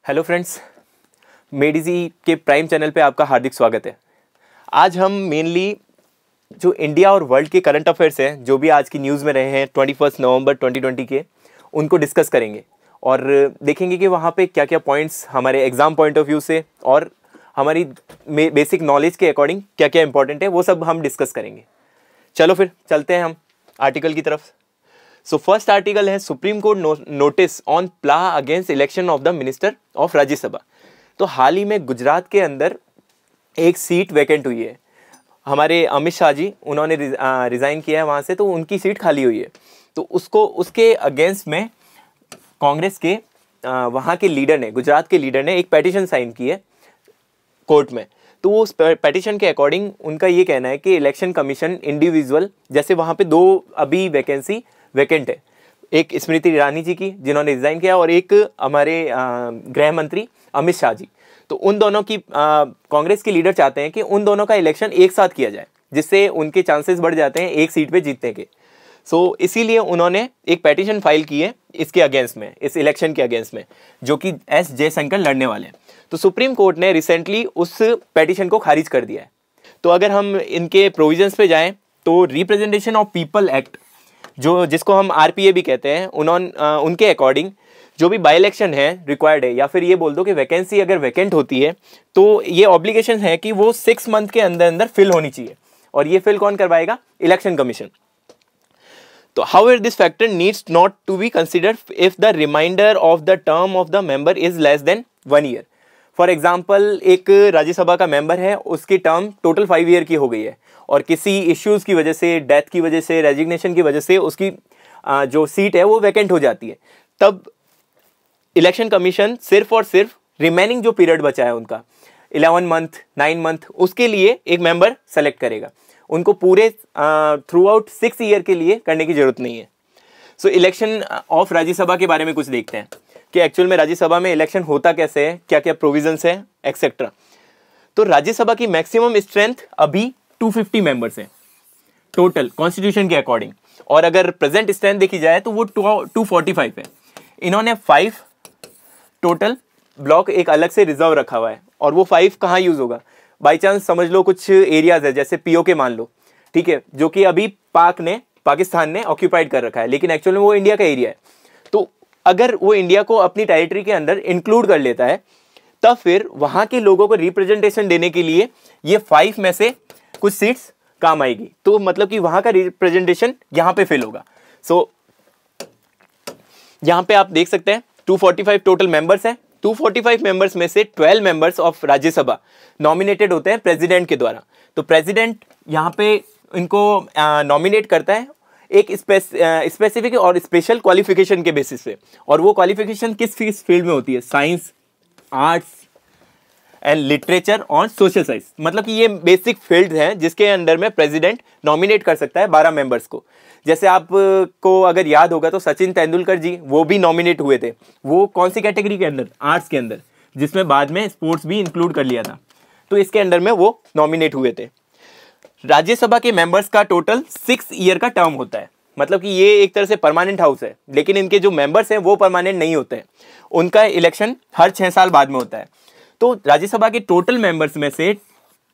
Hello friends, मेडिजी के prime channel पे आपका हार्दिक स्वागत है। आज हम मेनली जो इंडिया और वर्ल्ड के करंट अफेयर्स हैं, जो भी आज की न्यूज़ में रहे हैं 21 नवंबर 2020 के, उनको डिस्कस करेंगे और देखेंगे कि वहाँ पे क्या क्या पॉइंट्स हमारे एग्ज़ाम पॉइंट ऑफ व्यू से और हमारी बेसिक नॉलेज के अकॉर्डिंग क्या क्या इंपॉर्टेंट है वो सब हम डिस्कस करेंगे। चलो फिर चलते हैं हम आर्टिकल की तरफ। सो फर्स्ट आर्टिकल है सुप्रीम कोर्ट नोटिस ऑन प्ला against election of the minister of Rajya Sabha. तो हाल ही में गुजरात के अंदर एक सीट वैकेंट हुई है। हमारे अमित शाह जी उन्होंने रिज़ाइन किया है वहाँ से, तो उनकी सीट खाली हुई है। तो उसके अगेंस्ट में कांग्रेस के वहाँ के लीडर ने, गुजरात के लीडर ने एक पेटिशन साइन की है कोर्ट में। तो उस पेटिशन के अकॉर्डिंग उनका ये कहना है कि इलेक्शन कमीशन इंडिविजुअल, जैसे वहाँ पे दो अभी वैकेंसी वैकेंट है, एक स्मृति ईरानी जी की जिन्होंने रिज़ाइन किया और एक हमारे गृह मंत्री अमित शाह जी। तो उन दोनों की कांग्रेस के लीडर चाहते हैं कि उन दोनों का इलेक्शन एक साथ किया जाए, जिससे उनके चांसेस बढ़ जाते हैं एक सीट पे जीतने के। सो इसीलिए उन्होंने एक पेटिशन फाइल की है इसके अगेंस्ट में, इस इलेक्शन के अगेंस्ट में, जो कि एस जयशंकर लड़ने वाले हैं। तो सुप्रीम कोर्ट ने रिसेंटली उस पेटिशन को खारिज कर दिया है। तो अगर हम इनके प्रोविजंस पे जाएं तो रिप्रेजेंटेशन ऑफ पीपल एक्ट, जिसको हम आरपीए भी कहते हैं, उनके अकॉर्डिंग जो भी बाई इलेक्शन है रिक्वायर्ड है, या फिर ये बोल दो कि वैकेंसी अगर वैकेंट होती है तो ये ऑब्लिगेशन है कि वो 6 मंथ के अंदर अंदर फिल होनी चाहिए। और ये फिल कौन करवाएगा? Election commission. तो however this factor needs not to be considered if the reminder of the term of the member is less than 1 year. For example, एक राज्यसभा का मेंबर है, उसकी टर्म टोटल 5 ईयर की हो गई है और किसी इश्यूज़ की वजह से, डेथ की वजह से, रेजिग्नेशन की वजह से उसकी जो सीट है वो वैकेंट हो जाती है। तब इलेक्शन कमीशन सिर्फ और सिर्फ रिमेनिंग जो पीरियड बचा है उनका 11 मंथ 9 मंथ, उसके लिए एक मेंबर सेलेक्ट करेगा। उनको पूरे थ्रू आउट 6 ईयर के लिए करने की जरूरत नहीं है। सो इलेक्शन ऑफ राज्यसभा के बारे में कुछ देखते हैं कि एक्चुअल में राज्यसभा में इलेक्शन होता कैसे है, क्या क्या प्रोविजंस है, एक्सेट्रा। तो राज्यसभा की मैक्सिमम स्ट्रेंथ अभी 250 मेंबर्स हैं टोटल कॉन्स्टिट्यूशन के अकॉर्डिंग, और अगर प्रेजेंट स्ट्रेंथ देखी जाए तो वो 245 है। इन्होंने 5 टोटल ब्लॉक एक अलग से रिजर्व रखा हुआ है, और वो 5 कहाँ यूज होगा? बाई चांस समझ लो कुछ एरियाज है, जैसे पीओके मान लो, ठीक है, जो कि अभी पाकिस्तान ने ऑक्यूपाइड कर रखा है, लेकिन एक्चुअल में वो इंडिया का एरिया है। तो अगर वो इंडिया को अपनी टेरिटरी के अंदर इंक्लूड कर लेता है, तब फिर वहां के लोगों को रिप्रेजेंटेशन देने के लिए ये 5 में से कुछ सीट्स काम आएगी। तो मतलब कि वहां का रिप्रेजेंटेशन यहां पे फिल होगा। सो यहां पे आप देख सकते हैं 245 टोटल मेंबर्स हैं। 245 मेंबर्स में से 12 मेंबर्स ऑफ राज्यसभा नॉमिनेटेड होते हैं प्रेसिडेंट के द्वारा। तो प्रेसिडेंट यहाँ पे इनको नॉमिनेट करता है एक स्पेसिफिक और स्पेशल क्वालिफिकेशन के बेसिस पे, और वो क्वालिफिकेशन किस फील्ड में होती है? साइंस, आर्ट्स एंड लिटरेचर और सोशल साइंस। मतलब कि ये बेसिक फील्ड हैं जिसके अंडर में प्रेसिडेंट नॉमिनेट कर सकता है 12 मेंबर्स को। जैसे आपको अगर याद होगा तो सचिन तेंदुलकर जी वो भी नॉमिनेट हुए थे। वो कौन सी कैटेगरी के अंदर? आर्ट्स के अंदर, जिसमें बाद में स्पोर्ट्स भी इंक्लूड कर लिया था। तो इसके अंडर में वो नॉमिनेट हुए थे। राज्यसभा के मेंबर्स का टोटल 6 ईयर का टर्म होता है। मतलब कि ये एक तरह से परमानेंट हाउस है, लेकिन इनके जो मेंबर्स हैं वो परमानेंट नहीं होते हैं। उनका इलेक्शन हर 6 साल बाद में होता है। तो राज्यसभा के टोटल मेंबर्स में से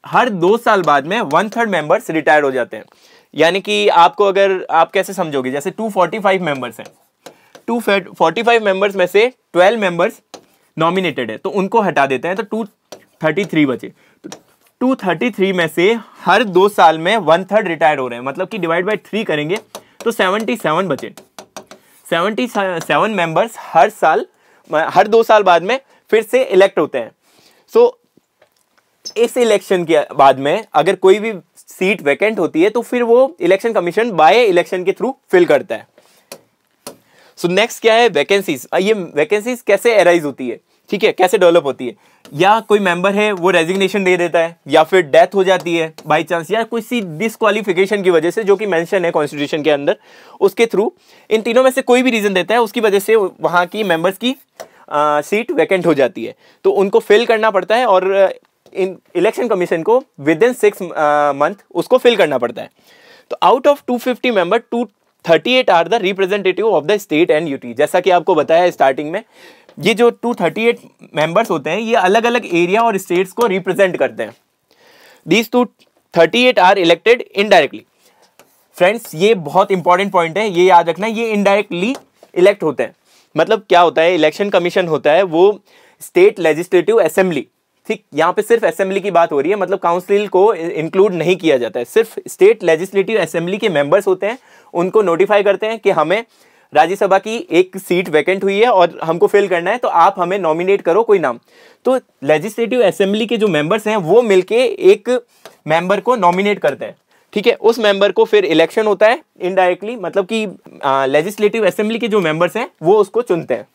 हर 2 साल बाद में 1/3 मेंबर्स रिटायर हो जाते हैं। यानी कि आपको, अगर आप कैसे समझोगे, जैसे 245 मेंबर्स हैं, 245 मेंबर्स में से 12 मेंबर्स नॉमिनेटेड है, तो उनको हटा देते हैं तो 233 बचे। तो 233 में से हर 2 साल में 1/3 रिटायर हो रहे हैं। मतलब कि डिवाइड बाय 3 करेंगे तो 77 बचे। 77 मेंबर्स हर 2 साल बाद में फिर से इलेक्ट होते हैं। सो इस इलेक्शन के बाद में अगर कोई भी सीट वैकेंट होती है तो फिर वो इलेक्शन कमीशन बाय इलेक्शन के थ्रू फिल करता है। सो नेक्स्ट क्या है? वैकेंसीज। ये वैकेंसीज कैसे अराइज होती है, ठीक है, कैसे डेवलप होती है? या कोई मेंबर है वो रेजिग्नेशन दे देता है, या फिर डेथ हो जाती है बाई चांस, या कोई सी डिसक्वालिफिकेशन की वजह से, जो कि मेंशन है कॉन्स्टिट्यूशन के अंदर, उसके थ्रू इन तीनों में से कोई भी रीजन देता है, उसकी वजह से वहां की मेंबर्स की सीट वैकेंट हो जाती है। तो उनको फिल करना पड़ता है, और इन इलेक्शन कमीशन को विद इन 6 मंथ उसको फिल करना पड़ता है। तो out of 250 member 238 are the representative of the state and UT. जैसा कि आपको बताया स्टार्टिंग में, ये जो 238 मेंबर्स होते हैं ये अलग अलग एरिया और स्टेट्स को रिप्रेजेंट करते हैं। These 238 are elected indirectly. Friends ये बहुत इंपॉर्टेंट पॉइंट है, ये याद रखना, ये इनडायरेक्टली इलेक्ट होते हैं। मतलब क्या होता है, इलेक्शन कमीशन होता है वो स्टेट लेजिस्लेटिव असेंबली, ठीक, यहाँ पे सिर्फ असेंबली की बात हो रही है, मतलब काउंसिल को इंक्लूड नहीं किया जाता है, सिर्फ स्टेट लेजिस्लेटिव असेंबली के मेंबर्स होते हैं, उनको नोटिफाई करते हैं कि हमें राज्यसभा की एक सीट वैकेंट हुई है और हमको फिल करना है, तो आप हमें नॉमिनेट करो कोई नाम। तो लेजिस्लेटिव असेंबली के जो मेंबर्स हैं वो मिलके एक मेंबर को नॉमिनेट करते हैं, ठीक है। उस मेंबर को फिर इलेक्शन होता है इनडायरेक्टली, मतलब कि लेजिस्लेटिव असेंबली के जो मेंबर्स हैं वो उसको चुनते हैं।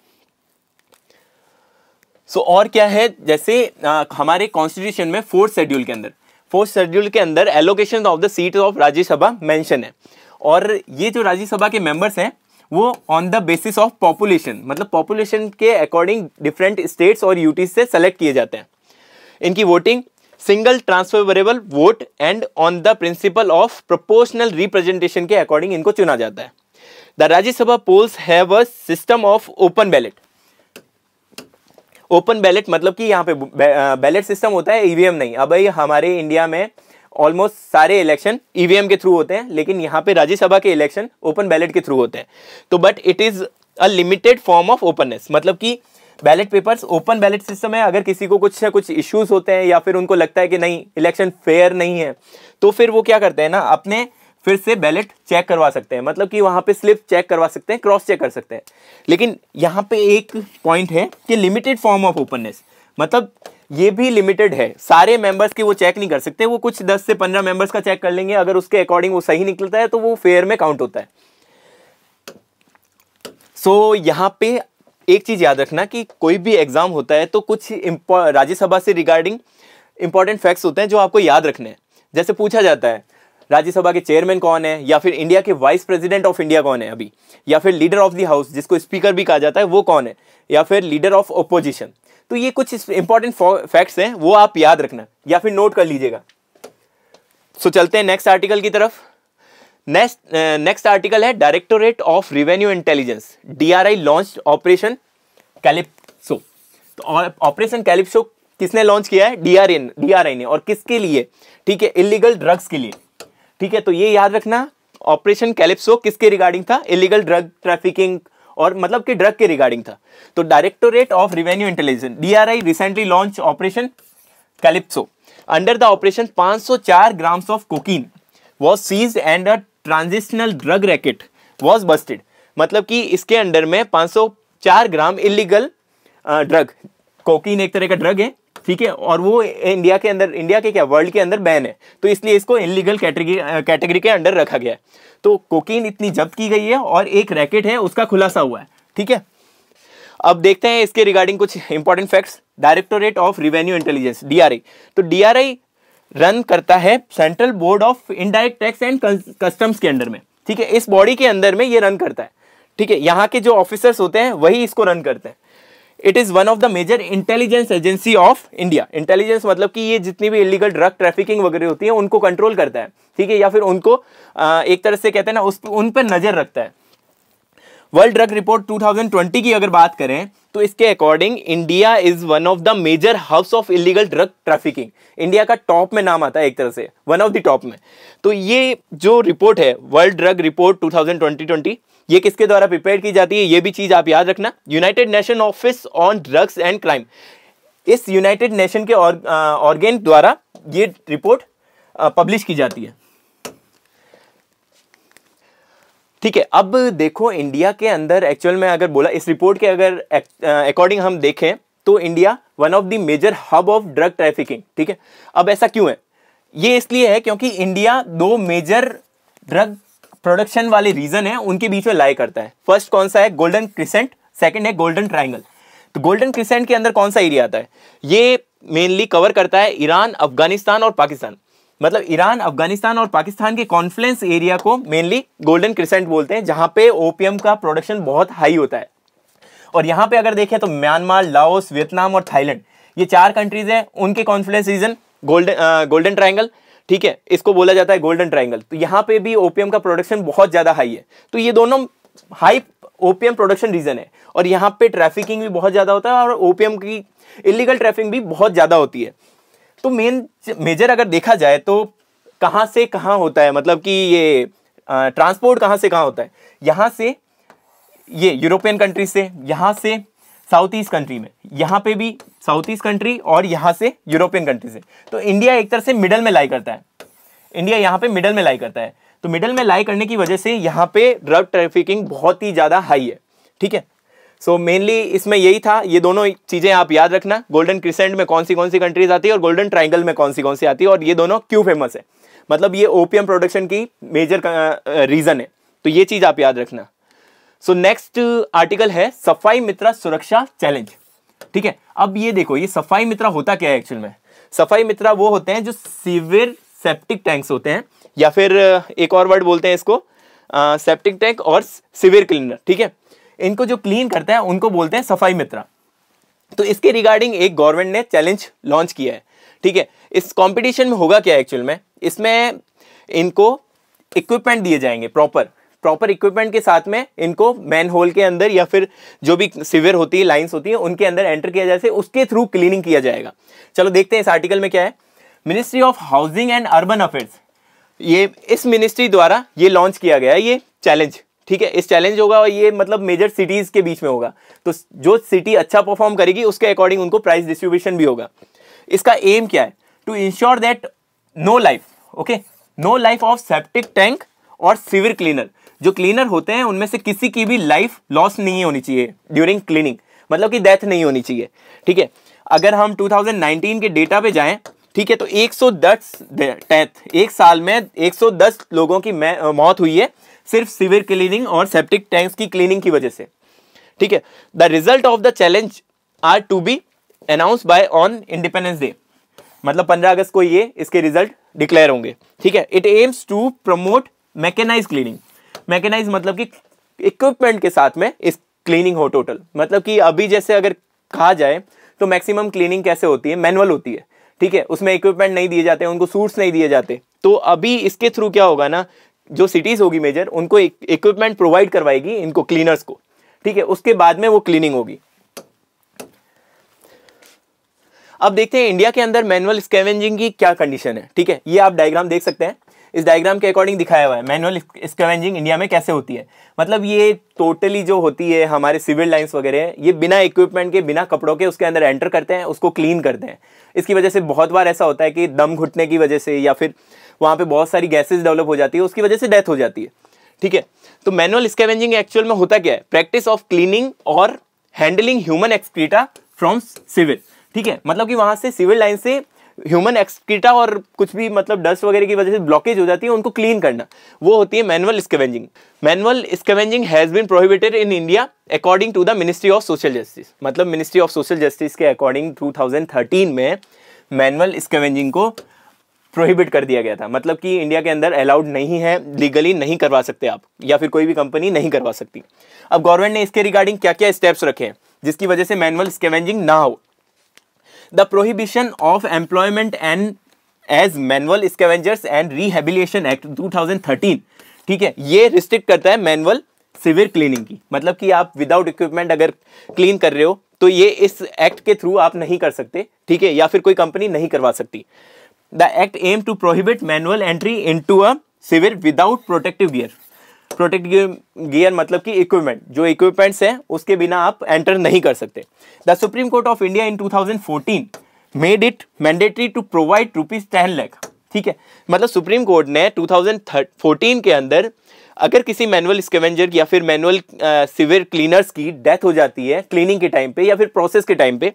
सो और क्या है, जैसे हमारे कॉन्स्टिट्यूशन में फोर्थ शेड्यूल के अंदर allocation of the seat of Rajya Sabha mention है, और ये जो राज्यसभा के मेंबर्स हैं वो on the basis of population, मतलब पॉपुलेशन के अकॉर्डिंग डिफरेंट स्टेट्स और यूटीज से सेलेक्ट किए जाते हैं। इनकी voting single transferable vote and on the principle of proportional representation के अकॉर्डिंग इनको चुना जाता है। The Rajya Sabha polls have a system of open ballot. Open ballot मतलब कि यहाँ पे बैलेट सिस्टम होता है, ईवीएम नहीं। अब भाई हमारे इंडिया में ऑलमोस्ट सारे इलेक्शन ईवीएम के थ्रू होते हैं, लेकिन यहाँ पे राज्यसभा के इलेक्शन ओपन बैलेट के थ्रू होते हैं। तो but it is a limited form of openness, मतलब कि ballot papers open ballot system है। अगर किसी को कुछ इश्यूज होते हैं या फिर उनको लगता है कि नहीं इलेक्शन फेयर नहीं है, तो फिर वो क्या करते हैं ना, अपने फिर से बैलेट चेक करवा सकते हैं, मतलब कि वहां पे स्लिप चेक करवा सकते हैं, क्रॉस चेक कर सकते हैं। लेकिन यहाँ पे एक पॉइंट है कि लिमिटेड फॉर्म ऑफ ओपननेस, मतलब ये भी लिमिटेड है, सारे मेंबर्स की वो चेक नहीं कर सकते, वो कुछ 10 से 15 मेंबर्स का चेक कर लेंगे, अगर उसके अकॉर्डिंग वो सही निकलता है तो वो फेयर में काउंट होता है। सो यहाँ पे एक चीज याद रखना कि कोई भी एग्जाम होता है तो कुछ राज्यसभा से रिगार्डिंग इंपॉर्टेंट फैक्ट्स होते हैं जो आपको याद रखने हैं। जैसे पूछा जाता है राज्यसभा के चेयरमैन कौन है, या फिर इंडिया के वाइस प्रेसिडेंट ऑफ इंडिया कौन है अभी, या फिर लीडर ऑफ द हाउस जिसको स्पीकर भी कहा जाता है वो कौन है, या फिर लीडर ऑफ ओपोजिशन। तो ये कुछ इंपॉर्टेंट फैक्ट्स हैं, वो आप याद रखना या फिर नोट कर लीजिएगा। सो चलते हैं नेक्स्ट आर्टिकल की तरफ। नेक्स्ट आर्टिकल है directorate of revenue intelligence, DRI launch operation calypso. तो ऑपरेशन कैलिप्सो किसने लॉन्च किया है? डीआरआई ने। और किसके लिए? ठीक है, इलीगल ड्रग्स के लिए। ठीक है, तो ये याद रखना, ऑपरेशन कैलिप्सो किसके रिगार्डिंग था? इलीगल ड्रग ट्रैफिकिंग, और मतलब कि ड्रग के रिगार्डिंग था। तो directorate of revenue intelligence DRI recently launch operation calypso. Under the operation 504 grams of cocaine was seized and a transitional drug racket was busted। मतलब कि इसके अंडर में 504 ग्राम इलीगल ड्रग, कोकीन एक तरह का ड्रग है, ठीक है, और वो इंडिया के अंदर, इंडिया के क्या वर्ल्ड के अंदर बैन है, तो इसलिए इसको इलीगल कैटेगरी के अंडर रखा गया है। तो कोकीन इतनी जब्त की गई है और एक रैकेट है उसका खुलासा हुआ है। ठीक है, अब देखते हैं इसके रिगार्डिंग कुछ important facts. Directorate of revenue intelligence DRI, तो डीआरआई रन करता है central board of indirect tax and customs के अंडर में। ठीक है, इस बॉडी के अंदर में ये रन करता है। ठीक है, यहाँ के जो ऑफिसर्स होते हैं वही इसको रन करते हैं। It is one of the major intelligence agency of India. Intelligence मतलब कि ये जितनी भी इलीगल ड्रग ट्रैफिकिंग वगैरह होती है उनको कंट्रोल करता है। ठीक है, या फिर उनको एक तरह से कहते हैं ना, उन पर नजर रखता है। वर्ल्ड ड्रग रिपोर्ट 2020 की अगर बात करें तो इसके according India is one of the major hubs of illegal drug trafficking. India का टॉप में नाम आता है, एक तरह से वन ऑफ द टॉप में। तो ये जो रिपोर्ट है वर्ल्ड ड्रग रिपोर्ट 2020, ये किसके द्वारा प्रिपेयर की जाती है, ये भी चीज आप याद रखना। United nation office on drugs and crime, इस यूनाइटेड नेशन के ऑर्गेन द्वारा ये रिपोर्ट पब्लिश की जाती है। ठीक है, अब देखो इंडिया के अंदर एक्चुअल में अगर बोला, इस रिपोर्ट के अगर अकॉर्डिंग हम देखें तो India one of the major hub of drug trafficking. ठीक है, अब ऐसा क्यों है? ये इसलिए है क्योंकि इंडिया दो मेजर ड्रग प्रोडक्शन वाले रीजन है उनके बीच में लाई करता है। फर्स्ट कौन सा है? गोल्डन क्रिसेंट, सेकंड है गोल्डन ट्रायंगल। तो गोल्डन क्रिसेंट के अंदर कौन सा एरिया आता है? ये मेनली कवर करता है ईरान, अफगानिस्तान और पाकिस्तान। मतलब ईरान, अफगानिस्तान और पाकिस्तान के कॉन्फ्लुएंस एरिया को मेनली गोल्डन क्रिसेंट बोलते हैं, जहां पे ओपियम का प्रोडक्शन बहुत हाई होता है। और यहां पे अगर देखें तो म्यांमार, लाओस, वियतनाम और थाईलैंड, ये 4 कंट्रीज हैं, उनके कॉन्फ्लुएंस रीजन गोल्डन ट्रायंगल। ठीक है, इसको बोला जाता है गोल्डन ट्रायंगल। तो यहाँ पे भी ओपियम का प्रोडक्शन बहुत ज्यादा हाई है। तो ये दोनों हाई ओपीएम प्रोडक्शन रीजन है और यहाँ पे ट्रैफिकिंग भी बहुत ज़्यादा होता है और ओपीएम की इलीगल ट्रैफिकिंग भी बहुत ज़्यादा होती है। तो मेजर अगर देखा जाए तो कहाँ से कहाँ होता है, मतलब कि ये ट्रांसपोर्ट कहाँ से कहाँ होता है, यहाँ से ये यूरोपियन कंट्री से, यहाँ से साउथ ईस्ट कंट्री में, यहाँ पे भी साउथ ईस्ट कंट्री और यहाँ से यूरोपियन कंट्री से। तो इंडिया एक तरह से मिडल में लाई करता है, इंडिया यहाँ पे मिडल में लाई करता है। तो मिडल में लाई करने की वजह से यहाँ पे ड्रग ट्रैफिकिंग बहुत ही ज़्यादा हाई है, ठीक है। सो मेनली इसमें यही था, ये दोनों चीज़ें आप याद रखना, गोल्डन क्रिसेंट में कौन सी कंट्रीज आती है और गोल्डन ट्रायंगल में कौन सी आती है, और ये दोनों क्यों फेमस है, मतलब ये ओपीएम प्रोडक्शन की मेजर रीज़न है। तो ये चीज़ आप याद रखना। सो नेक्स्ट आर्टिकल है सफाई मित्रा सुरक्षा चैलेंज, ठीक है। अब ये देखो, ये सफाई मित्रा होता क्या है एक्चुअल में। सफाई मित्रा वो होते हैं जो सीवियर सेप्टिक टैंक्स होते हैं, या फिर एक और वर्ड बोलते हैं इसको सेप्टिक टैंक और सीवियर क्लीनर, ठीक है। इनको जो क्लीन करता है उनको बोलते हैं सफाई मित्रा। तो इसके रिगार्डिंग एक गवर्नमेंट ने चैलेंज लॉन्च किया है, ठीक है। इस कंपटीशन में होगा क्या एक्चुअल में, इसमें इनको इक्विपमेंट दिए जाएंगे, प्रॉपर इक्विपमेंट के साथ में इनको मैन होल के अंदर या फिर जो भी सीवियर होती है, लाइंस होती है, उनके अंदर एंटर किया जाए, उसके थ्रू क्लीनिंग किया जाएगा। चलो देखते हैं इस आर्टिकल में क्या है। Ministry of housing and urban affairs, ये इस मिनिस्ट्री द्वारा ये लॉन्च किया गया है ये चैलेंज, ठीक है। इस चैलेंज होगा और ये मतलब मेजर सिटीज के बीच में होगा, तो जो सिटी अच्छा परफॉर्म करेगी उसके अकॉर्डिंग उनको प्राइस डिस्ट्रीब्यूशन भी होगा। इसका एम क्या है, to ensure that no life, okay, no life of septic tank और सीवियर क्लीनर, जो क्लीनर होते हैं उनमें से किसी की भी लाइफ लॉस नहीं होनी चाहिए ड्यूरिंग क्लीनिंग, मतलब कि डेथ नहीं होनी चाहिए, ठीक है। अगर हम 2019 के डेटा पे जाएं, ठीक है, तो 110 डेथ, एक साल में 110 लोगों की मौत हुई है सिर्फ सीवियर क्लीनिंग और सेप्टिक टैंक्स की क्लीनिंग की वजह से, ठीक है। The result of the challenge are to be announce by on independence day, मतलब 15 अगस्त को ये इसके रिजल्ट डिक्लेयर होंगे, ठीक है। It aims to promote mechanize cleaning, mechanize मतलब कि इक्विपमेंट के साथ में इस क्लीनिंग हो टोटल, मतलब कि अभी जैसे अगर कहा जाए तो मैक्सिमम क्लीनिंग कैसे होती है, मैनुअल होती है, ठीक है, उसमें इक्विपमेंट नहीं दिए जाते, उनको सूट्स नहीं दिए जाते। तो अभी इसके थ्रू क्या होगा ना, जो सिटीज होगी मेजर उनको इक्विपमेंट प्रोवाइड करवाएगी इनको क्लीनर्स को, ठीक है, उसके बाद में वो क्लीनिंग होगी। अब देखते हैं इंडिया के अंदर मैनुअल स्कैवेंजिंग की क्या कंडीशन है, ठीक है। ये आप डायग्राम देख सकते हैं, इस डायग्राम के अकॉर्डिंग दिखाया हुआ है मैनुअल स्कैवेंजिंग इंडिया में कैसे होती है। मतलब ये टोटली जो होती है हमारे सिविल लाइंस वगैरह, ये बिना इक्विपमेंट के, बिना कपड़ों के उसके अंदर एंटर करते हैं, उसको क्लीन करते हैं। इसकी वजह से बहुत बार ऐसा होता है कि दम घुटने की वजह से या फिर वहाँ पे बहुत सारी गैसेज डेवलप हो जाती है, उसकी वजह से डेथ हो जाती है, ठीक है। तो मैनुअल स्कैवेंजिंग एक्चुअल में होता क्या है, प्रैक्टिस ऑफ क्लीनिंग और handling human excreta from civil, ठीक है। मतलब कि वहां से सिविल लाइन से ह्यूमन एक्सक्रीटा और कुछ भी मतलब डस्ट वगैरह की वजह से ब्लॉकेज हो जाती है, उनको क्लीन करना, वो होती है manual scavenging. Manual scavenging has been prohibited in India according to the ministry of social justice, मतलब मिनिस्ट्री ऑफ सोशल जस्टिस के अकॉर्डिंग 2013 में मैनुअल स्कैवेंजिंग को प्रोहिबिट कर दिया गया था। मतलब कि इंडिया के अंदर अलाउड नहीं है, लीगली नहीं करवा सकते आप, या फिर कोई भी कंपनी नहीं करवा सकती। अब गवर्नमेंट ने इसके रिगार्डिंग क्या क्या स्टेप्स रखे हैं जिसकी वजह से मैनुअल स्कैवेंजिंग ना हो। The prohibition of employment and as manual scavengers and rehabilitation act 2013, ठीक है, ये रिस्ट्रिक्ट करता है मैनुअल सीवियर क्लीनिंग की। मतलब कि आप विदाउट इक्विपमेंट अगर क्लीन कर रहे हो तो ये इस एक्ट के थ्रू आप नहीं कर सकते, ठीक है, या फिर कोई कंपनी नहीं करवा सकती। The act aim to prohibit manual entry into a sewer without protective gear. Protective gear मतलब कि इक्विपमेंट, जो इक्विपमेंट्स हैं उसके बिना आप एंटर नहीं कर सकते। The supreme court of India in 2014 made it mandatory to provide ₹10 lakh, ठीक है। मतलब सुप्रीम कोर्ट ने 2014 के अंदर अगर किसी मैनुअल स्कैवेंजर या फिर मैनुअल सीवियर क्लीनर्स की डेथ हो जाती है क्लीनिंग के टाइम पे या फिर प्रोसेस के टाइम पे,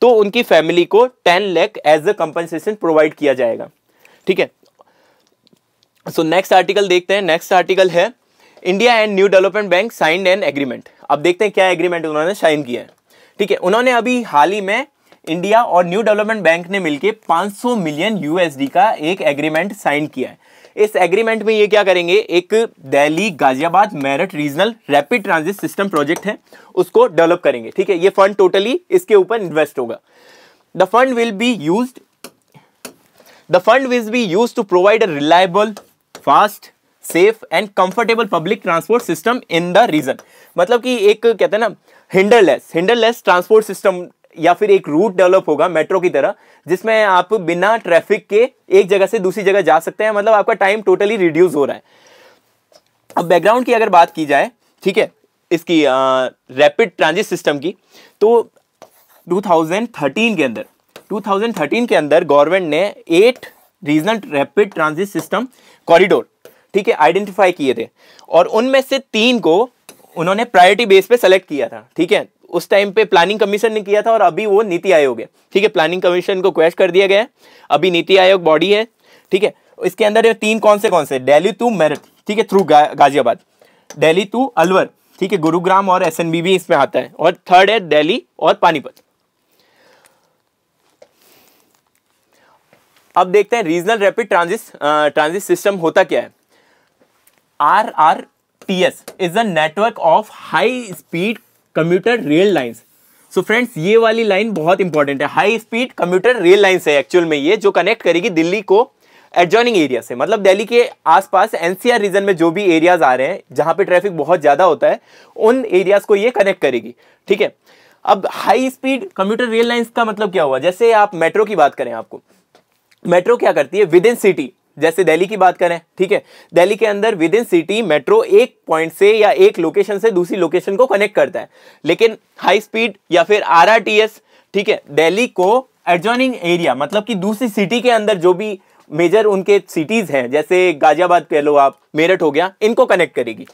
तो उनकी फैमिली को 10 lakh as a compensation provide किया जाएगा, ठीक है। सो नेक्स्ट आर्टिकल देखते हैं। नेक्स्ट आर्टिकल है India and new development bank signed an agreement. अब देखते हैं क्या एग्रीमेंट उन्होंने साइन किया है, ठीक है। उन्होंने अभी हाल ही में इंडिया और न्यू डेवलपमेंट बैंक ने मिलकर 500 मिलियन USD का एक एग्रीमेंट साइन किया है। इस एग्रीमेंट में ये क्या करेंगे, एक Delhi Ghaziabad Meerut regional rapid transit system project है, उसको डेवलप करेंगे, ठीक है। ये फंड टोटली इसके ऊपर इन्वेस्ट होगा। The fund will be used to provide a reliable, fast, safe and comfortable public transport system in the region. मतलब कि एक कहते हैं ना हिंडरलेस ट्रांसपोर्ट सिस्टम, या फिर एक रूट डेवलप होगा मेट्रो की तरह, जिसमें आप बिना ट्रैफिक के एक जगह से दूसरी जगह जा सकते हैं। मतलब आपका टाइम टोटली रिड्यूस हो रहा है। अब बैकग्राउंड की अगर बात की जाए, ठीक है, इसकी रैपिड ट्रांजिट सिस्टम की, तो 2013 के अंदर गवर्नमेंट ने 8 regional rapid transit system corridor, ठीक है, आइडेंटिफाई किए थे, और उनमें से 3 को उन्होंने प्रायोरिटी बेस पे सेलेक्ट किया था। ठीक है, उस टाइम पे प्लानिंग कमीशन ने किया था और अभी वो नीति आयोग है। ठीक है, प्लानिंग कमीशन को क्वेश्चन कर दिया गया है, अभी नीति आयोग बॉडी है। ठीक है, इसके अंदर 3 कौन से दिल्ली टू मेरठ, ठीक है, थ्रू गाजियाबाद, दिल्ली टू अलवर, ठीक है, गुरुग्राम और एसएनबी भी इसमें आता है, और थर्ड है दिल्ली और पानीपत। अब देखते हैं रीजनल रैपिड ट्रांजिट सिस्टम होता क्या है। RRTS is a network of high speed commuter rail lines. So friends, ये वाली लाइन बहुत इंपॉर्टेंट है। High speed commuter rail lines है एक्चुअल में ये, जो कनेक्ट करेगी दिल्ली को एडजॉइनिंग एरिया से। मतलब दिल्ली के आसपास एनसीआर रीजन में जो भी एरियाज आ रहे हैं जहां पे ट्रैफिक बहुत ज्यादा होता है, उन एरियाज को ये कनेक्ट करेगी। ठीक है, अब high speed commuter rail lines का मतलब क्या हुआ? जैसे आप मेट्रो की बात करें, आपको मेट्रो क्या करती है, विद इन सिटी, जैसे दिल्ली की बात करें, ठीक है, दिल्ली के अंदर विद इन सिटी मेट्रो एक पॉइंट से या एक लोकेशन से दूसरी लोकेशन को कनेक्ट करता है। लेकिन हाई स्पीड या फिर आरआरटीएस, ठीक है, दिल्ली को एडजॉइनिंग एरिया, मतलब कि दूसरी सिटी के अंदर जो भी मेजर उनके सिटीज हैं, जैसे गाजियाबाद कह लो आप, मेरठ हो गया, इनको कनेक्ट करेगी।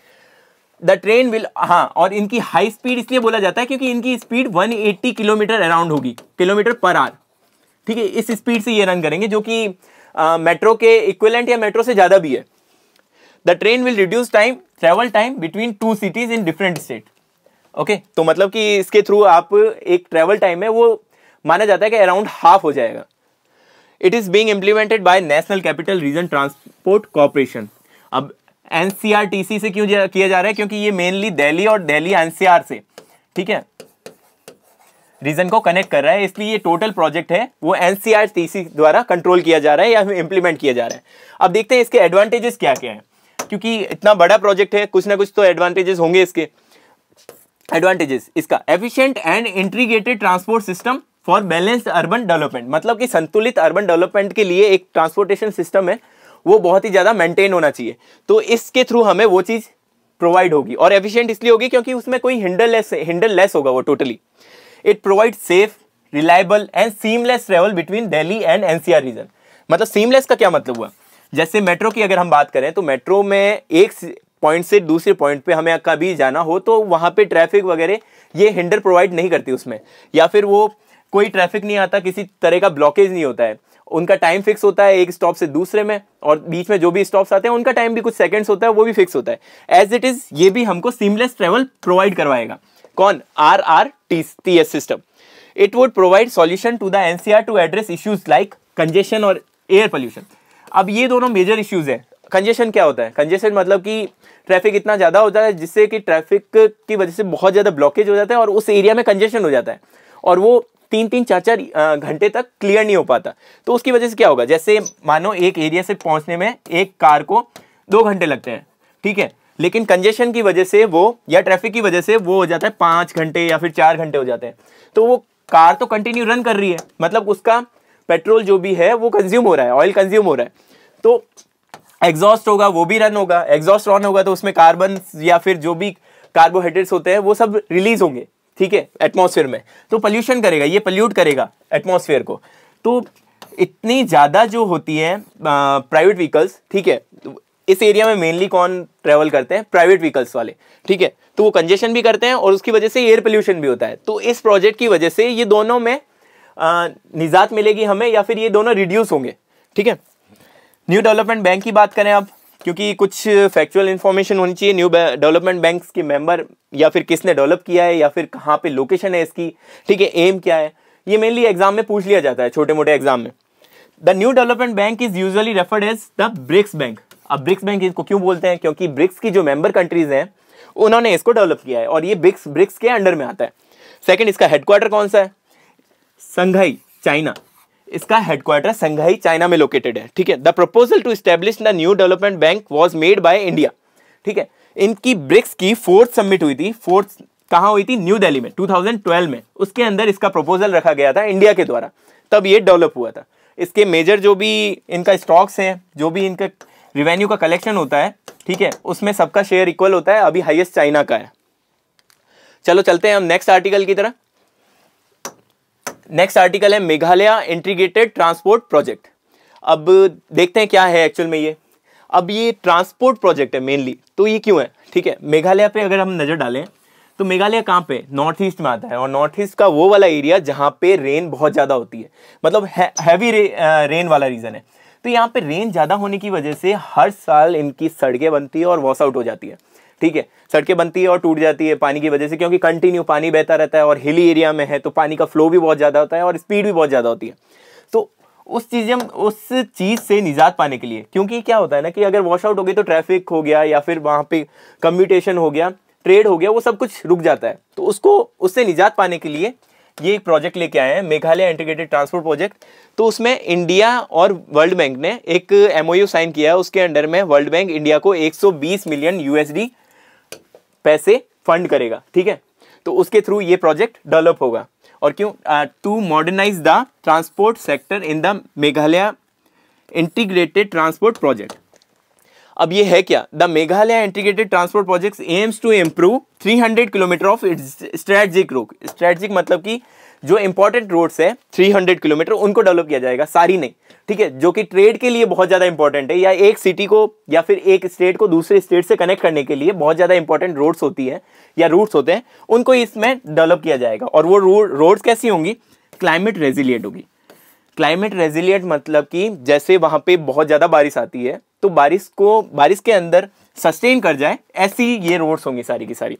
द ट्रेन विल, हाँ, और इनकी हाई स्पीड इसलिए बोला जाता है क्योंकि इनकी स्पीड 180 किलोमीटर अराउंड होगी, किलोमीटर पर आवर। ठीक है, इस स्पीड से ये रन करेंगे, जो कि मेट्रो के इक्विवेलेंट या मेट्रो से ज्यादा भी है। The train will reduce travel time between 2 cities in different state. Okay, तो मतलब कि इसके थ्रू आप एक ट्रेवल टाइम है वो माना जाता है कि अराउंड हाफ हो जाएगा। It is being implemented by national capital region transport corporation. अब एनसीआरटीसी से क्यों किया जा रहा है? क्योंकि ये मेनली दिल्ली और दिल्ली एनसीआर से, ठीक है, रीजन को कनेक्ट कर रहा है, इसलिए ये टोटल प्रोजेक्ट है वो एनसीआरटीसी द्वारा कंट्रोल किया जा रहा है या इंप्लीमेंट किया जा रहा है। अब देखते हैं इसके एडवांटेजेस क्या क्या है, क्योंकि इतना बड़ा प्रोजेक्ट है, कुछ ना कुछ तो एडवांटेजेस होंगे इसके। एडवांटेजेस इसका, efficient and integrated transport system for balanced urban development, मतलब कि संतुलित अर्बन डेवलपमेंट के लिए एक ट्रांसपोर्टेशन सिस्टम है वो बहुत ही ज्यादा मेंटेन होना चाहिए, तो इसके थ्रू हमें वो चीज प्रोवाइड होगी। और एफिशिएंट इसलिए होगी क्योंकि उसमें कोई हिंडरलेस होगा वो totally. It provide safe, reliable and seamless travel between Delhi and NCR region. मतलब सीमलेस का क्या मतलब हुआ? जैसे मेट्रो की अगर हम बात करें तो मेट्रो में एक पॉइंट से दूसरे पॉइंट पे हमें कभी जाना हो तो वहां पे ट्रैफिक वगैरह ये हिंडर प्रोवाइड नहीं करती उसमें, या फिर वो कोई ट्रैफिक नहीं आता, किसी तरह का ब्लॉकेज नहीं होता है। उनका टाइम फिक्स होता है एक स्टॉप से दूसरे में, और बीच में जो भी स्टॉप्स आते हैं उनका टाइम भी कुछ सेकंड्स होता है, वो भी फिक्स होता है। एज इट इज ये भी हमको सीमलेस ट्रेवल प्रोवाइड करवाएगा। कौन? RRTS system. It would provide solution to the NCR to address issues like congestion और एयर पोल्यूशन। अब ये दोनों मेजर इश्यूज हैं। कंजेशन क्या होता है? कंजेशन मतलब कि ट्रैफिक इतना ज्यादा होता है जिससे कि ट्रैफिक की वजह से बहुत ज्यादा ब्लॉकेज हो जाता है और उस एरिया में कंजेशन हो जाता है, और वो 3-3, 4-4 घंटे तक क्लियर नहीं हो पाता। तो उसकी वजह से क्या होगा? जैसे मानो एक एरिया से पहुंचने में एक कार को 2 घंटे लगते हैं, ठीक है, लेकिन कंजेशन की वजह से वो, या ट्रैफिक की वजह से वो हो जाता है 5 घंटे या फिर 4 घंटे हो जाते हैं। तो वो कार तो कंटिन्यू रन कर रही है, मतलब उसका पेट्रोल जो भी है वो कंज्यूम हो रहा है, ऑयल कंज्यूम हो रहा है, तो एग्जॉस्ट होगा, वो भी रन होगा। एग्जॉस्ट रन होगा तो उसमें कार्बन या फिर जो भी कार्बोहाइड्रेट्स होते हैं वो सब रिलीज होंगे, ठीक है, एटमॉस्फेयर में, तो पोल्यूशन करेगा, ये पोल्यूट करेगा एटमॉस्फेयर को। तो इतनी ज्यादा जो होती है प्राइवेट व्हीकल्स, ठीक है, इस एरिया में मेनली कौन ट्रेवल करते हैं? प्राइवेट व्हीकल्स वाले, ठीक है, तो वो कंजेशन भी करते हैं और उसकी वजह से एयर पोल्यूशन भी होता है। तो इस प्रोजेक्ट की वजह से ये दोनों में निजात मिलेगी हमें, या फिर ये दोनों रिड्यूस होंगे, ठीक है। न्यू डेवलपमेंट बैंक की बात करें अब, क्योंकि कुछ फैक्चुअल इंफॉर्मेशन होनी चाहिए। न्यू डेवलपमेंट बैंक के मेंबर, या फिर किसने डेवलप किया है, या फिर कहाँ पे लोकेशन है इसकी, ठीक है, एम क्या है, ये मेनली एग्जाम में पूछ लिया जाता है, छोटे मोटे एग्जाम में। The new development bank is usually referred as the BRICS bank. अब ब्रिक्स बैंक इसको क्यों बोलते हैं? क्योंकि ब्रिक्स की जो मेंबर कंट्रीज हैं उन्होंने इसको डेवलप किया है और ये ब्रिक्स के अंडर में आता है। सेकंड, इसका हेडक्वार्टर कौन सा है? Shanghai, China. इसका हेडक्वार्टर संघाई चाइना में लोकेटेड है, ठीक है। The proposal to establish the new development bank was made by India, ठीक है। इनकी ब्रिक्स की 4th समिट हुई थी, 4th कहाँ हुई थी, न्यू दिल्ली में 2012 में। उसके अंदर इसका प्रपोजल रखा गया था इंडिया के द्वारा, तब ये डेवलप हुआ था। इसके मेजर जो भी इनका स्टॉक्स हैं, जो भी इनका रिवेन्यू का कलेक्शन होता है, ठीक है, उसमें सबका शेयर इक्वल होता है। अभी हाईएस्ट चाइना का है। चलो चलते हैं हम नेक्स्ट आर्टिकल की तरह। नेक्स्ट आर्टिकल है मेघालय इंटीग्रेटेड ट्रांसपोर्ट प्रोजेक्ट। अब देखते हैं क्या है एक्चुअल में ये। अब ये ट्रांसपोर्ट प्रोजेक्ट है मेनली, तो ये क्यों है, ठीक है। मेघालय पे अगर हम नजर डालें तो मेघालय कहाँ पे, नॉर्थ ईस्ट में आता है, और नॉर्थ ईस्ट का वो वाला एरिया जहाँ पे रेन बहुत ज़्यादा होती है, मतलब हैवी रेन वाला रीजन है। तो यहाँ पे रेन ज़्यादा होने की वजह से हर साल इनकी सड़कें बनती है और वॉश आउट हो जाती है, ठीक है। सड़कें बनती है और टूट जाती है पानी की वजह से, क्योंकि कंटिन्यू पानी बहता रहता है और हिली एरिया में है, तो पानी का फ्लो भी बहुत ज़्यादा होता है और स्पीड भी बहुत ज़्यादा होती है। तो उस चीज़ से निजात पाने के लिए, क्योंकि क्या होता है ना कि अगर वॉश आउट हो गई तो ट्रैफिक हो गया या फिर वहाँ पे कम्यूटेशन हो गया, ट्रेड हो गया, वो सब कुछ रुक जाता है। तो उससे निजात पाने के लिए ये एक प्रोजेक्ट लेके आए हैं, मेघालय इंटीग्रेटेड ट्रांसपोर्ट प्रोजेक्ट। तो उसमें इंडिया और वर्ल्ड बैंक ने एक MOU साइन किया है। उसके अंडर में वर्ल्ड बैंक इंडिया को 120 मिलियन USD पैसे फंड करेगा, ठीक है। तो उसके थ्रू ये प्रोजेक्ट डेवलप होगा। और क्यों, to modernise the transport sector in the Meghalaya integrated transport project. अब ये है क्या, the Meghalaya integrated transport project aims to improve 300 kilometre of strategic road. Strategic मतलब कि जो इंपॉर्टेंट रोड्स है 300 किलोमीटर उनको डेवलप किया जाएगा, सारी नहीं, ठीक है, जो कि ट्रेड के लिए बहुत ज़्यादा इंपॉर्टेंट है, या एक सिटी को या फिर एक स्टेट को दूसरे स्टेट से कनेक्ट करने के लिए बहुत ज़्यादा इंपॉर्टेंट रोड्स होती है या रूट्स होते हैं, उनको इसमें डेवलप किया जाएगा। और वो रोड्स कैसी होंगी, क्लाइमेट रेजिलिएंट होगी। क्लाइमेट रेजिलिएंट मतलब कि जैसे वहाँ पे बहुत ज़्यादा बारिश आती है तो बारिश के अंदर सस्टेन कर जाए, ऐसी ये रोड्स होंगी सारी की सारी।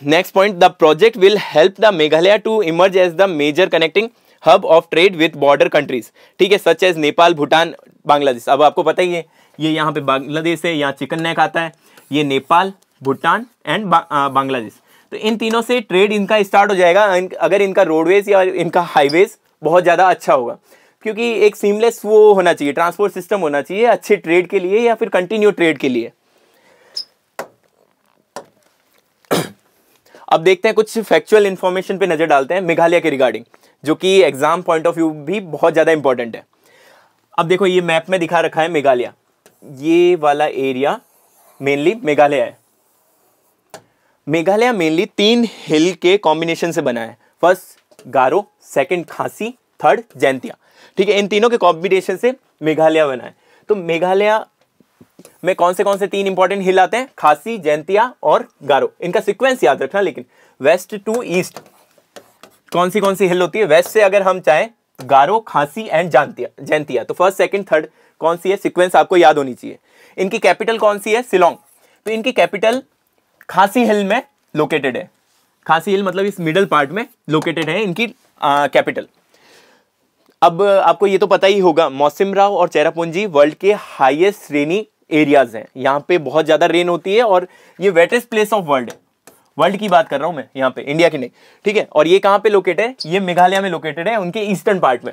Next point, the project will help the Meghalaya to emerge as the major connecting hub of trade with border countries, ठीक है, सच एज नेपाल, भूटान, बांग्लादेश। अब आपको पता ही है ये यहाँ पे बांग्लादेश है, यहाँ चिकन नेक आता है, ये नेपाल, भूटान एंड बांग्लादेश। तो इन तीनों से ट्रेड इनका स्टार्ट हो जाएगा अगर इनका रोडवेज या इनका हाईवेज बहुत ज़्यादा अच्छा होगा, क्योंकि एक सीमलेस वो होना चाहिए, ट्रांसपोर्ट सिस्टम होना चाहिए अच्छे ट्रेड के लिए या फिर कंटिन्यू ट्रेड के लिए। अब देखते हैं कुछ फैक्चुअल इंफॉर्मेशन पे नजर डालते हैं मेघालय के रिगार्डिंग, जो कि एग्जाम पॉइंट ऑफ व्यू भी बहुत ज़्यादा इंपॉर्टेंट है। अब देखो ये मैप में दिखा रखा है मेघालय, ये वाला एरिया मेनली मेघालय है। मेघालय मेनली 3 हिल के कॉम्बिनेशन से बना है। फर्स्ट गारो, सेकंड खासी, थर्ड जैंतिया, ठीक है। इन तीनों के कॉम्बिनेशन से मेघालय बना है। तो मेघालय में कौन से 3 इंपॉर्टेंट हिल आते हैं, खासी, जैंतिया और गारो। इनका सीक्वेंस याद रखना, लेकिन वेस्ट टू ईस्ट कौन सी हिल होती है, वेस्ट से अगर हम चाहें गारो, खासी एंड जैंतिया, तो फर्स्ट, सेकंड, थर्ड कौन सी है, सीक्वेंस आपको याद होनी चाहिए। इनकी कैपिटल कौन सी है, शिलोंग। तो इनकी कैपिटल खासी हिल में लोकेटेड है। खासी हिल मतलब इस मिडल पार्ट में लोकेटेड है इनकी कैपिटल। अब आपको ये तो पता ही होगा, मौसिनराम और चेरापूंजी वर्ल्ड के हाईएस्ट रेनी एरियाज हैं। यहाँ पे बहुत ज़्यादा रेन होती है और ये वेटेस्ट प्लेस ऑफ वर्ल्ड है। वर्ल्ड की बात कर रहा हूँ मैं यहाँ पे, इंडिया की नहीं, ठीक है। और ये कहाँ पे लोकेटेड है, ये मेघालय में लोकेटेड है, उनके ईस्टर्न पार्ट में।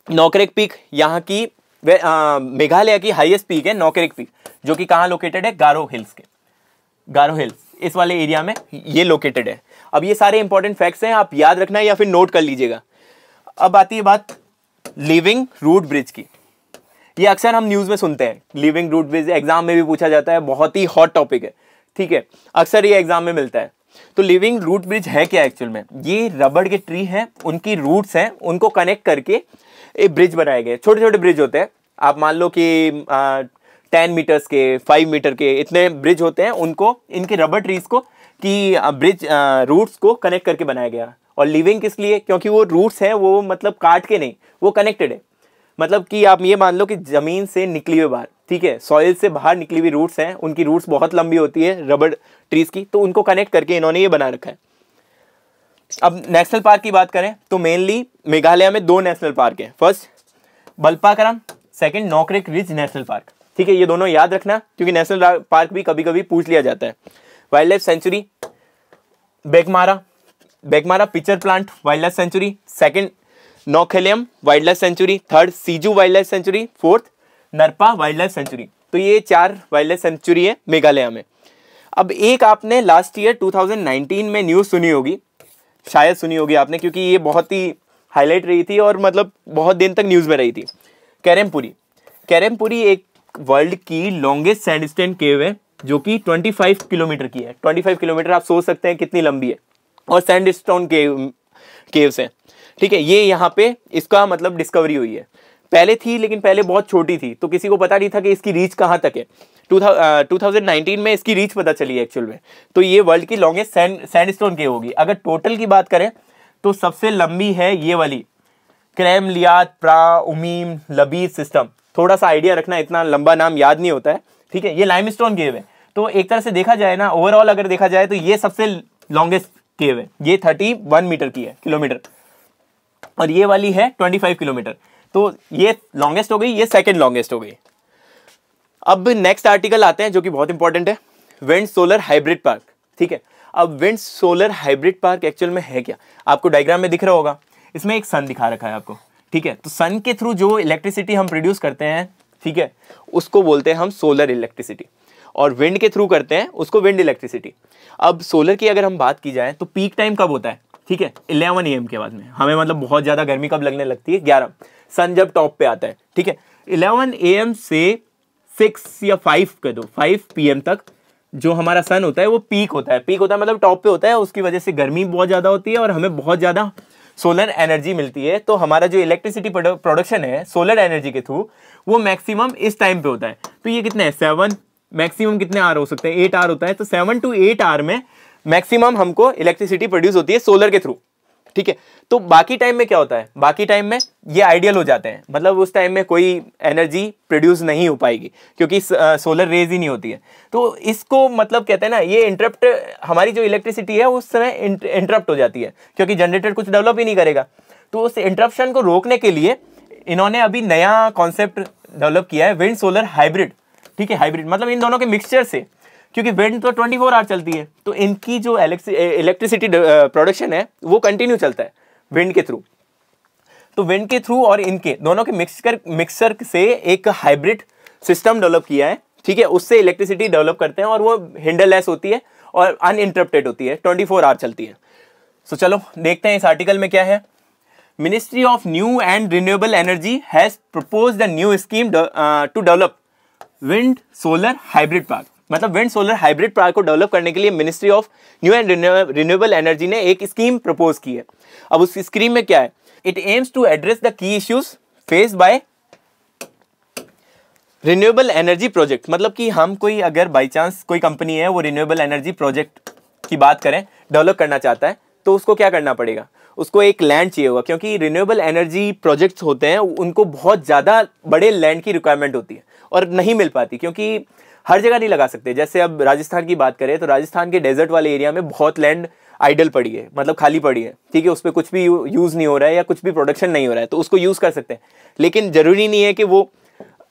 नौकरेक पीक यहाँ की मेघालय की हाईएस्ट पीक है, नौकरेक पीक, जो कि कहाँ लोकेटेड है, गारो हिल्स इस वाले एरिया में ये लोकेटेड है। अब ये सारे इंपॉर्टेंट फैक्ट्स हैं, आप याद रखना या फिर नोट कर लीजिएगा। अब आती है बात लिविंग रूट ब्रिज की। ये अक्सर हम न्यूज़ में सुनते हैं, लिविंग रूट ब्रिज एग्जाम में भी पूछा जाता है, बहुत ही हॉट टॉपिक है, ठीक है, अक्सर ये एग्जाम में मिलता है। तो लिविंग रूट ब्रिज है क्या एक्चुअल में, ये रबड़ के ट्री हैं, उनकी रूट्स हैं, उनको कनेक्ट करके एक ब्रिज बनाए गए। छोटे छोटे ब्रिज होते हैं, आप मान लो कि 10 मीटर्स के, 5 मीटर के इतने ब्रिज होते हैं, उनको इनके रबर ट्रीज को कि ब्रिज रूट्स को कनेक्ट करके बनाया गया। और लिविंग किस लिए, क्योंकि वो रूट्स हैं, वो मतलब काट के नहीं, वो कनेक्टेड है। मतलब कि आप ये मान लो कि जमीन से निकली हुई बाहर, ठीक है, सॉइल से बाहर निकली हुई रूट्स हैं, उनकी रूट्स बहुत लंबी होती है रबड़ ट्रीज की, तो उनको कनेक्ट करके इन्होंने ये बना रखा है। अब नेशनल पार्क की बात करें तो मेनली मेघालय में 2 नेशनल पार्क हैं, first Balpakram, second Nokrek ridge national park, ठीक है। ये दोनों याद रखना, क्योंकि नेशनल पार्क भी कभी कभी पूछ लिया जाता है। Wildlife sanctuary Baghmara Baghmara pitcher plant wildlife sanctuary, second Nongkhyllem wildlife sanctuary, third Siju wildlife sanctuary, fourth Narpuh wildlife sanctuary. तो ये 4 वाइल्ड लाइफ सेंचुरी है मेघालय में। अब एक आपने लास्ट ईयर 2019 में न्यूज़ सुनी होगी, शायद सुनी होगी आपने, क्योंकि ये बहुत ही हाईलाइट रही थी और मतलब बहुत दिन तक न्यूज़ में रही थी। कैरमपुरी एक वर्ल्ड की लॉन्गेस्ट सैंडस्टोन केव है जो कि 25 किलोमीटर की है। 25 किलोमीटर आप सोच सकते हैं कितनी लंबी है, और सैंडस्टोन केव्स हैं, ठीक है। ये यहाँ पे इसका मतलब डिस्कवरी हुई है, पहले थी लेकिन पहले बहुत छोटी थी, तो किसी को पता नहीं था कि इसकी रीच कहाँ तक है। 2019 में इसकी रीच पता चली है एक्चुअल में। तो ये वर्ल्ड की लॉन्गेस्ट सैंडस्टोन केव होगी। अगर टोटल की बात करें तो सबसे लंबी है ये वाली क्रेम लियात प्रा उमीम लबीर सिस्टम। थोड़ा सा आइडिया रखना, इतना लंबा नाम याद नहीं होता है, ठीक है। ये लाइमस्टोन केव है। तो एक तरह से देखा जाए ना, ओवरऑल अगर देखा जाए तो ये सबसे लॉन्गेस्ट केव है। ये 31 मीटर की है, किलोमीटर, और ये वाली है 25 किलोमीटर। तो ये लॉन्गेस्ट हो गई, ये सेकंड लॉन्गेस्ट हो गई। अब नेक्स्ट आर्टिकल आते हैं जो कि बहुत इंपॉर्टेंट है, विंड सोलर हाइब्रिड पार्क, ठीक है। अब wind solar hybrid park actual में है क्या, आपको डायग्राम में दिख रहा होगा। इसमें एक सन दिखा रखा है आपको, ठीक है। तो सन के थ्रू जो इलेक्ट्रिसिटी हम प्रोड्यूस करते हैं, ठीक है, उसको बोलते हैं हम सोलर इलेक्ट्रिसिटी, और विंड के थ्रू करते हैं उसको विंड इलेक्ट्रिसिटी। अब सोलर की अगर हम बात की जाए तो पीक टाइम कब होता है, ठीक है, 11 AM के बाद में। हमें मतलब बहुत ज़्यादा गर्मी कब लगने लगती है, 11, सन जब टॉप पे आता है, ठीक है। 11 AM से 6 या 5 कह दो, 5 PM तक जो हमारा सन होता है वो पीक होता है। पीक होता है मतलब टॉप पे होता है, उसकी वजह से गर्मी बहुत ज़्यादा होती है और हमें बहुत ज़्यादा सोलर एनर्जी मिलती है। तो हमारा जो इलेक्ट्रिसिटी प्रोडक्शन है सोलर एनर्जी के थ्रू, वो मैक्सिमम इस टाइम पे होता है। तो ये कितने हैं, 7, मैक्सिमम कितने आवर हो सकते हैं, 8 आवर होता है। तो 7 to 8 आवर में मैक्सिमम हमको इलेक्ट्रिसिटी प्रोड्यूस होती है सोलर के थ्रू, ठीक है। तो बाकी टाइम में क्या होता है, बाकी टाइम में ये आइडियल हो जाते हैं, मतलब उस टाइम में कोई एनर्जी प्रोड्यूस नहीं हो पाएगी क्योंकि सोलर रेज ही नहीं होती है। तो इसको मतलब कहते हैं ना, ये इंटरप्ट, हमारी जो इलेक्ट्रिसिटी है उस समय इंटरप्ट हो जाती है क्योंकि जनरेटर कुछ डेवलप ही नहीं करेगा। तो उस इंटरप्शन को रोकने के लिए इन्होंने अभी नया कॉन्सेप्ट डेवलप किया है, विंड सोलर हाइब्रिड, ठीक है। हाइब्रिड मतलब इन दोनों के मिक्सचर से, क्योंकि विंड तो 24 आवर चलती है, तो इनकी जो इलेक्ट्रिसिटी प्रोडक्शन है वो कंटिन्यू चलता है विंड के थ्रू। तो विंड के थ्रू और इनके दोनों के मिक्सचर से एक हाइब्रिड सिस्टम डेवलप किया है, ठीक है। उससे इलेक्ट्रिसिटी डेवलप करते हैं और वो हिंडरलेस होती है और अनइंटरप्टेड होती है, 24 आवर चलती है। सो चलो देखते हैं इस आर्टिकल में क्या है। Ministry of new and renewable energy has proposed the new scheme to develop wind solar hybrid park. मतलब विंड सोलर हाइब्रिड पार्क को डेवलप करने के लिए ministry of new and renewable energy ने एक स्कीम प्रपोज की है। अब उस स्कीम में क्या है, it aims to address the key issues faced by renewable energy project. मतलब कि हम कोई अगर बाई चांस कोई कंपनी है वो रिन्यूएबल एनर्जी प्रोजेक्ट की बात करें, डेवलप करना चाहता है, तो उसको क्या करना पड़ेगा, उसको एक लैंड चाहिए होगा, क्योंकि रिन्यूएबल एनर्जी प्रोजेक्ट्स होते हैं उनको बहुत ज़्यादा बड़े लैंड की रिक्वायरमेंट होती है और नहीं मिल पाती, क्योंकि हर जगह नहीं लगा सकते। जैसे अब राजस्थान की बात करें तो राजस्थान के डेजर्ट वाले एरिया में बहुत लैंड आइडल पड़ी है, मतलब खाली पड़ी है, ठीक है। उस पर कुछ भी यूज़ नहीं हो रहा है या कुछ भी प्रोडक्शन नहीं हो रहा है, तो उसको यूज़ कर सकते हैं, लेकिन ज़रूरी नहीं है कि वो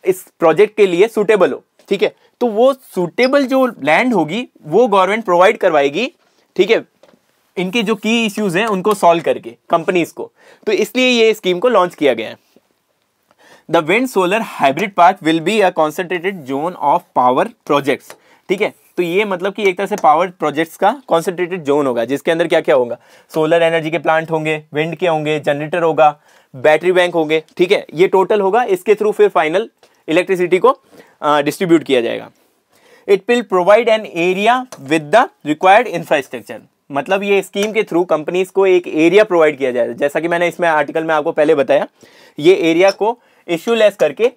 इस प्रोजेक्ट के लिए सूटेबल हो, ठीक है। तो वो सूटेबल जो लैंड होगी वो गवर्नमेंट प्रोवाइड करवाएगी, ठीक है, इनके जो की इश्यूज हैं उनको सॉल्व करके कंपनीज को। तो इसलिए ये स्कीम को लॉन्च किया गया है। The wind solar hybrid park will be a concentrated zone of power projects, ठीक है। तो ये मतलब कि एक तरह से पावर प्रोजेक्ट्स का कॉन्सेंट्रेटेड जोन होगा, जिसके अंदर क्या क्या होगा, सोलर एनर्जी के प्लांट होंगे, विंड के होंगे, जनरेटर होगा, बैटरी बैंक होंगे, ठीक है। ये टोटल होगा, इसके थ्रू फिर फाइनल इलेक्ट्रिसिटी को डिस्ट्रीब्यूट किया जाएगा। It will provide an area with the required infrastructure. मतलब ये स्कीम के थ्रू कंपनीज को एक एरिया प्रोवाइड किया जाएगा, जैसा कि मैंने इसमें आर्टिकल में आपको पहले बताया, ये एरिया को इश्यू लेस करके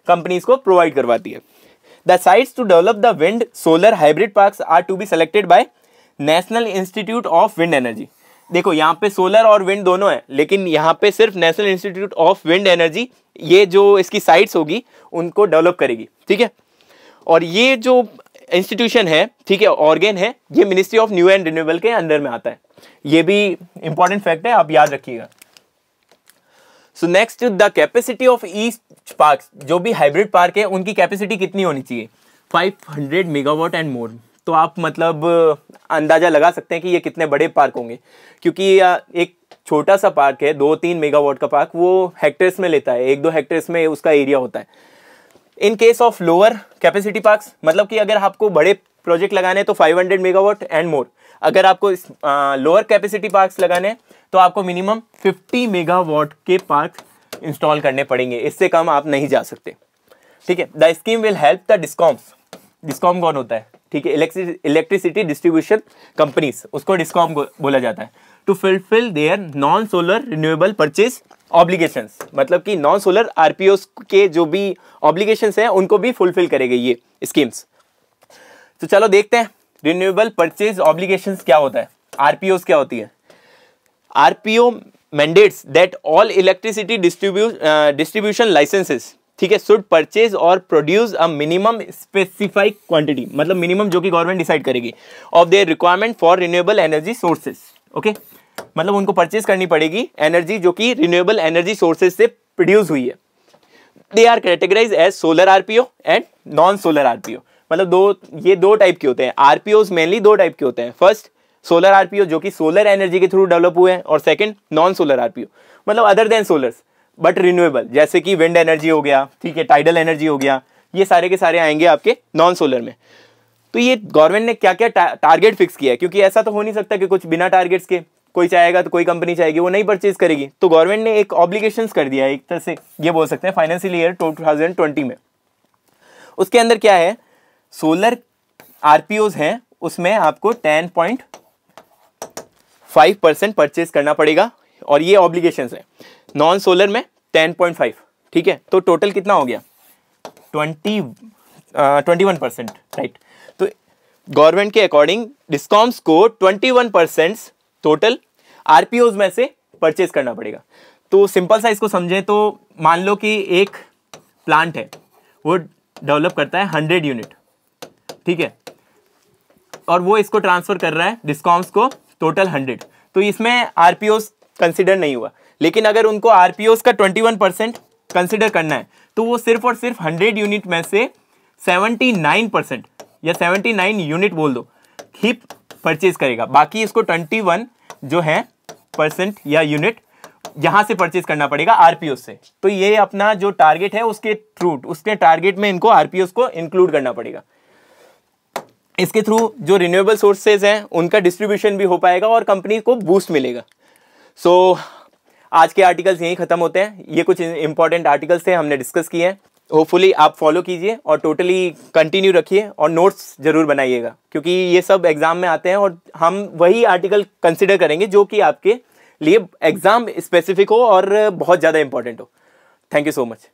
कंपनीज को प्रोवाइड करवाती है। The sites to develop the wind solar hybrid parks are to be selected by national institute of wind energy. देखो यहाँ पे सोलर और विंड दोनों है, लेकिन यहाँ पे सिर्फ national institute of wind energy ये जो इसकी साइट्स होगी उनको डेवलप करेगी, ठीक है। और ये जो इंस्टीट्यूशन है, ठीक है, ऑर्गेन है, ये ministry of new and renewable के अंडर में आता है। ये भी इंपॉर्टेंट फैक्ट है, आप याद रखिएगा। So next, the capacity of each park, जो भी हाइब्रिड पार्क है उनकी कैपेसिटी कितनी होनी चाहिए, 500 मेगावाट एंड मोर, तो आप मतलब अंदाज़ा लगा सकते हैं कि ये कितने बड़े पार्क होंगे, क्योंकि एक छोटा सा पार्क है 2-3 मेगावाट का पार्क, वो हेक्टेयर्स में लेता है, 1-2 हेक्टेयर्स में उसका एरिया होता है। In case of lower capacity parks, मतलब कि अगर आपको बड़े प्रोजेक्ट लगाने हैं तो 500 मेगावाट एंड मोर। अगर आपको लोअर कैपेसिटी पार्क्स लगाने हैं तो आपको मिनिमम 50 मेगावाट के पार्क इंस्टॉल करने पड़ेंगे, इससे कम आप नहीं जा सकते। ठीक है, the scheme will help the discoms. Discom कौन होता है? ठीक है, इलेक्ट्रिसिटी डिस्ट्रीब्यूशन कंपनीज, उसको डिस्कॉम बोला जाता है। To fulfil their non solar renewable purchase obligations, मतलब कि नॉन सोलर आरपीओ के जो भी ऑब्लिगेशंस हैं उनको भी फुलफिल करेंगे ये स्कीम्स। तो चलो देखते हैं रिन्यूएबल परचेज ऑब्लिगेशंस क्या होता है, आरपीओ क्या होती है। RPO mandates that all electricity distribution licences, ठीक है, शुड परचेज और produce a minimum specified quantity, मतलब मिनिमम जो कि गवर्नमेंट डिसाइड करेगी, of their requirement for renewable energy sources. Okay, मतलब उनको परचेज करनी पड़ेगी एनर्जी जो कि रिन्यूएबल एनर्जी सोर्सेज से प्रोड्यूस हुई है। They are categorise as solar RPO and non solar RPO, मतलब ये दो टाइप के होते हैं। आरपीओ मेनली दो टाइप के होते हैं, फर्स्ट सोलर आरपीओ जो कि सोलर एनर्जी के थ्रू डेवलप हुए हैं, और सेकंड नॉन सोलर आरपीओ, मतलब other than scholars but renewable, जैसे कि विंड एनर्जी हो गया, ठीक है, टाइडल एनर्जी हो गया, ये सारे के सारे आएंगे आपके नॉन सोलर में। तो ये गवर्नमेंट ने क्या क्या टारगेट फिक्स किया है, क्योंकि ऐसा तो हो नहीं सकता कि कुछ बिना टारगेट्स के कोई चाहेगा तो कोई कंपनी चाहेगी वो नहीं परचेज करेगी। तो गवर्नमेंट ने एक ऑब्लिगेशंस कर दिया है, एक तरह से ये बोल सकते हैं फाइनेंशियल ईयर 2020 में। उसके अंदर क्या है, सोलर आरपीओज हैं उसमें आपको 10.5% परचेज करना पड़ेगा, और ये ऑब्लिगेशंस है। नॉन सोलर में 10.5, ठीक है, तो टोटल कितना हो गया 21%, राइट। तो गवर्नमेंट के अकॉर्डिंग डिस्कॉम्स को 21% टोटल आरपीओज में से परचेज करना पड़ेगा। तो सिंपल सा इसको समझें तो मान लो कि एक प्लांट है, वो डेवलप करता है 100 यूनिट, ठीक है, और वो इसको ट्रांसफर कर रहा है डिस्कॉम्स को टोटल 100, तो इसमें आरपीओज कंसिडर नहीं हुआ। लेकिन अगर उनको आरपीओज का 21% कंसिडर करना है तो वो सिर्फ और सिर्फ 100 यूनिट में से 79% या 79 यूनिट बोल दो ही परचेज करेगा, बाकी इसको 21 जो है परसेंट या यूनिट यहां से परचेज करना पड़ेगा आरपीओ से। तो ये अपना जो टारगेट है उसके टारगेट में इनको आरपीओ को इंक्लूड करना पड़ेगा। इसके थ्रू जो रिन्यूएबल सोर्सेज हैं उनका डिस्ट्रीब्यूशन भी हो पाएगा और कंपनी को बूस्ट मिलेगा। सो आज के आर्टिकल्स यहीं खत्म होते हैं। ये कुछ इंपॉर्टेंट आर्टिकल्स थे, हमने डिस्कस किए हैं। होपफुली आप फॉलो कीजिए और टोटली कंटिन्यू रखिए और नोट्स जरूर बनाइएगा, क्योंकि ये सब एग्जाम में आते हैं और हम वही आर्टिकल कंसिडर करेंगे जो कि आपके लिए एग्जाम स्पेसिफिक हो और बहुत ज़्यादा इंपॉर्टेंट हो। Thank you so much.